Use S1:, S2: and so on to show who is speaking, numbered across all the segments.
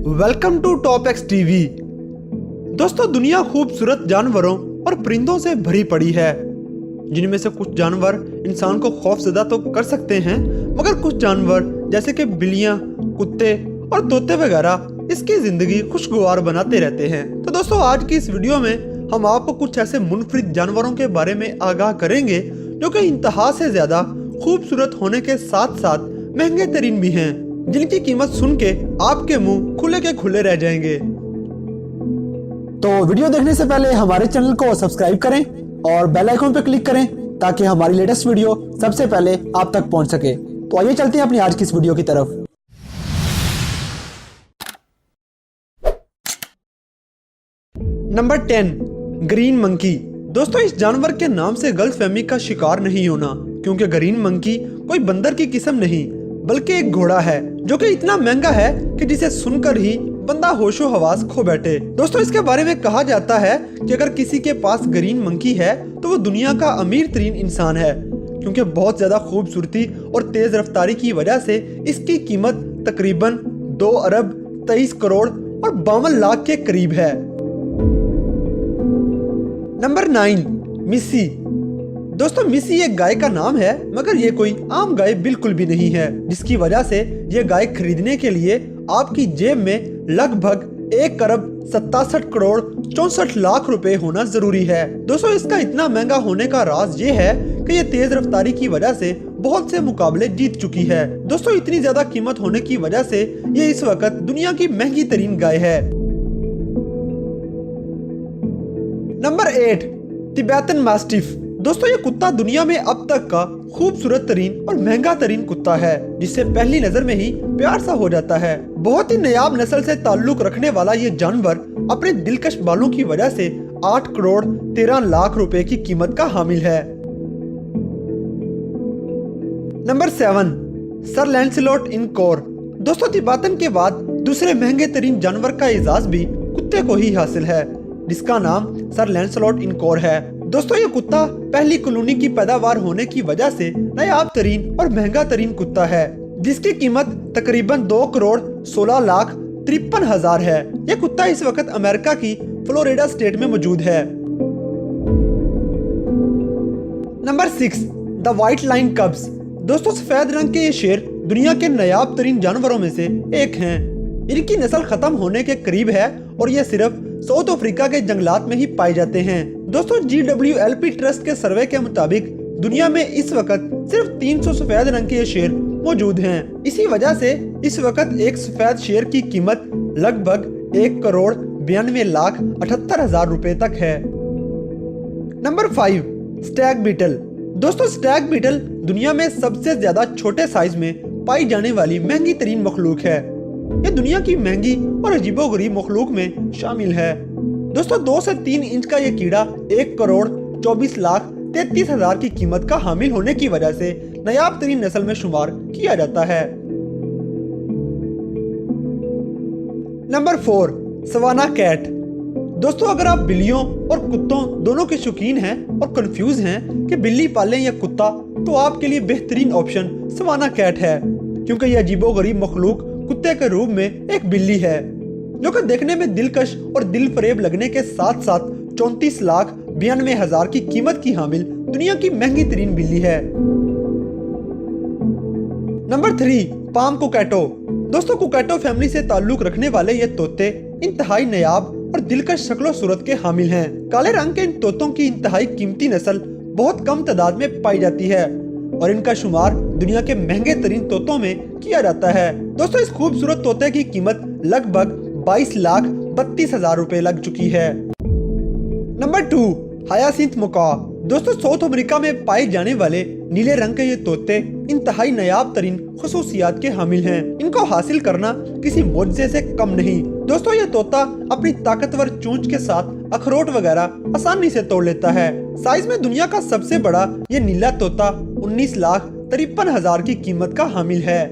S1: Welcome to top X TV. दोस्तों, दुनिया खूबसूरत जानवरों और परिंदों से भरी पड़ी है, जिनमें से कुछ जानवर इंसान को खौफजदा तो कर सकते हैं, मगर कुछ जानवर जैसे कि बिल्लियां, कुत्ते और तोते वगैरह इसकी जिंदगी खुशगवार बनाते रहते हैं। तो दोस्तों, आज की इस वीडियो में हम आपको कुछ ऐसे मुनफरिद जानवरों के बारे में आगाह करेंगे जो कि इंतहा से ज्यादा खूबसूरत होने के साथ साथ महंगे तरीन भी हैं, जिनकी कीमत सुन के आपके मुंह खुले के खुले रह जाएंगे।
S2: तो वीडियो देखने से पहले हमारे चैनल को सब्सक्राइब करें और बेल आइकन पर क्लिक करें ताकि हमारी लेटेस्ट वीडियो सबसे पहले आप तक पहुंच सके। तो आइए चलते हैं अपनी आज की इस वीडियो की तरफ।
S1: Number 10, green monkey. दोस्तों, इस जानवर के नाम से गलतफहमी का शिकार नहीं होना, क्योंकि ग्रीन मंकी कोई बंदर की किस्म नहीं बल्कि एक घोड़ा है जो कि इतना महंगा है कि जिसे सुनकर ही बंदा होशो हवास खो बैठे। दोस्तों, इसके बारे में कहा जाता है कि अगर किसी के पास ग्रीन मंकी है तो वो दुनिया का अमीर तरीन इंसान है, क्योंकि बहुत ज्यादा खूबसूरती और तेज रफ्तारी की वजह से इसकी कीमत तकरीबन 2 अरब 23 करोड़ और 52 लाख के करीब है। नंबर 9, मिस्सी। दोस्तों, मिस्सी एक गाय का नाम है, मगर ये कोई आम गाय बिल्कुल भी नहीं है, जिसकी वजह से ये गाय खरीदने के लिए आपकी जेब में लगभग 1 अरब 67 करोड़ 64 लाख रुपए होना जरूरी है। दोस्तों, इसका इतना महंगा होने का राज ये है कि ये तेज रफ्तारी की वजह से बहुत से मुकाबले जीत चुकी है। दोस्तों, इतनी ज्यादा कीमत होने की वजह से ये इस वक्त दुनिया की महंगी तरीन गाय है। Number 8, Tibetan mastiff. दोस्तों, ये कुत्ता दुनिया में अब तक का खूबसूरत तरीन और महंगा तरीन कुत्ता है, जिससे पहली नजर में ही प्यार सा हो जाता है। बहुत ही नायाब नस्ल से ताल्लुक रखने वाला ये जानवर अपने दिलकश बालों की वजह से 8 करोड़ 13 लाख रुपए की कीमत का हामिल है। नंबर 7, सर लैंसलॉट इन कोर। दोस्तों, तिब्बतन के बाद दूसरे महंगे तरीन जानवर का एजाज भी कुत्ते को ही हासिल है, जिसका नाम सर लैंसलॉट इन कोर है। दोस्तों, ये कुत्ता पहली कॉलोनी की पैदावार होने की वजह से नायाब तरीन और महंगा तरीन कुत्ता है, जिसकी कीमत तकरीबन 2 करोड़ 16 लाख 53 हजार है। यह कुत्ता इस वक्त अमेरिका की फ्लोरिडा स्टेट में मौजूद है। Number 6, the white line कब्स। दोस्तों, सफेद रंग के ये शेर दुनिया के नायाब तरीन जानवरों में से एक हैं। इनकी नस्ल खत्म होने के करीब है और ये सिर्फ साउथ अफ्रीका के जंगलात में ही पाए जाते हैं। दोस्तों, GWLP ट्रस्ट के सर्वे के मुताबिक दुनिया में इस वक्त सिर्फ 300 सफेद रंग के शेर मौजूद हैं। इसी वजह से इस वक्त एक सफेद शेर की कीमत लगभग 1 करोड़ 92 लाख 78 हजार रुपए तक है। Number 5, stag beetle. दोस्तों, स्टैग बीटल दुनिया में सबसे ज्यादा छोटे साइज में पाई जाने वाली महंगी तरीन मखलूक है। ये दुनिया की महंगी और अजीबोगरीब मखलूक में शामिल है। दोस्तों, 2 से 3 इंच का ये कीड़ा 1 करोड़ 24 लाख 33 हजार की कीमत का हामिल होने की वजह से नायाब तरीन नस्ल में शुमार किया जाता है। Number 4, savannah cat. दोस्तों, अगर आप बिल्लियों और कुत्तों दोनों के शौकीन हैं और कंफ्यूज हैं कि बिल्ली पालें या कुत्ता, तो आपके लिए बेहतरीन ऑप्शन सवाना कैट है, क्योंकि यह अजीबोगरीब मखलूक कुत्ते के रूप में एक बिल्ली है, जो कि देखने में दिलकश और दिल फरेब लगने के साथ साथ 34 लाख 92 हजार की कीमत की हामिल दुनिया की महंगी तरीन बिल्ली है। Number 3, palm cockatoo. दोस्तों, कोकैटो फैमिली से ताल्लुक रखने वाले ये तोते इंतहाई नायाब और दिलकश शक्लो सूरत के हामिल हैं। काले रंग के इन तोतों की इंतहाई कीमती नस्ल बहुत कम तादाद में पाई जाती है और इनका शुमार दुनिया के महंगे तरीन तोतों में किया जाता है। दोस्तों, इस खूबसूरत तोते की कीमत लगभग 22 लाख 32 हजार रुपए लग चुकी है। नंबर 2, हायासिंथ मका। दोस्तों, साउथ अमेरिका में पाए जाने वाले नीले रंग के ये तोते इंतहाई नायाब तरीन खुसूसियात के हामिल हैं। इनको हासिल करना किसी मोज़े से कम नहीं। दोस्तों, ये तोता अपनी ताकतवर चोंच के साथ अखरोट वगैरह आसानी से तोड़ लेता है। साइज में दुनिया का सबसे बड़ा ये नीला तोता 19 लाख 53 हजार की कीमत का हामिल है।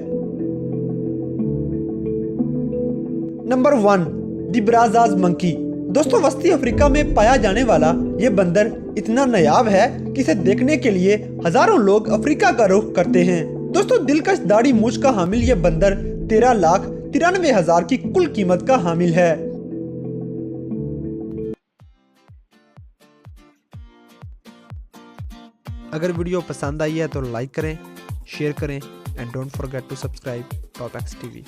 S1: Number 1, de Brazza's monkey. दोस्तों, वस्ती अफ्रीका में पाया जाने वाला ये बंदर इतना नायाब है कि इसे देखने के लिए हजारों लोग अफ्रीका का रुख करते हैं। दोस्तों, दिलकश दाढ़ी मूछ का हामिल ये बंदर 13 लाख 93,000 की कुल कीमत का हामिल है। अगर वीडियो पसंद आई है तो लाइक करें, शेयर करें and don't forget to subscribe top X TV.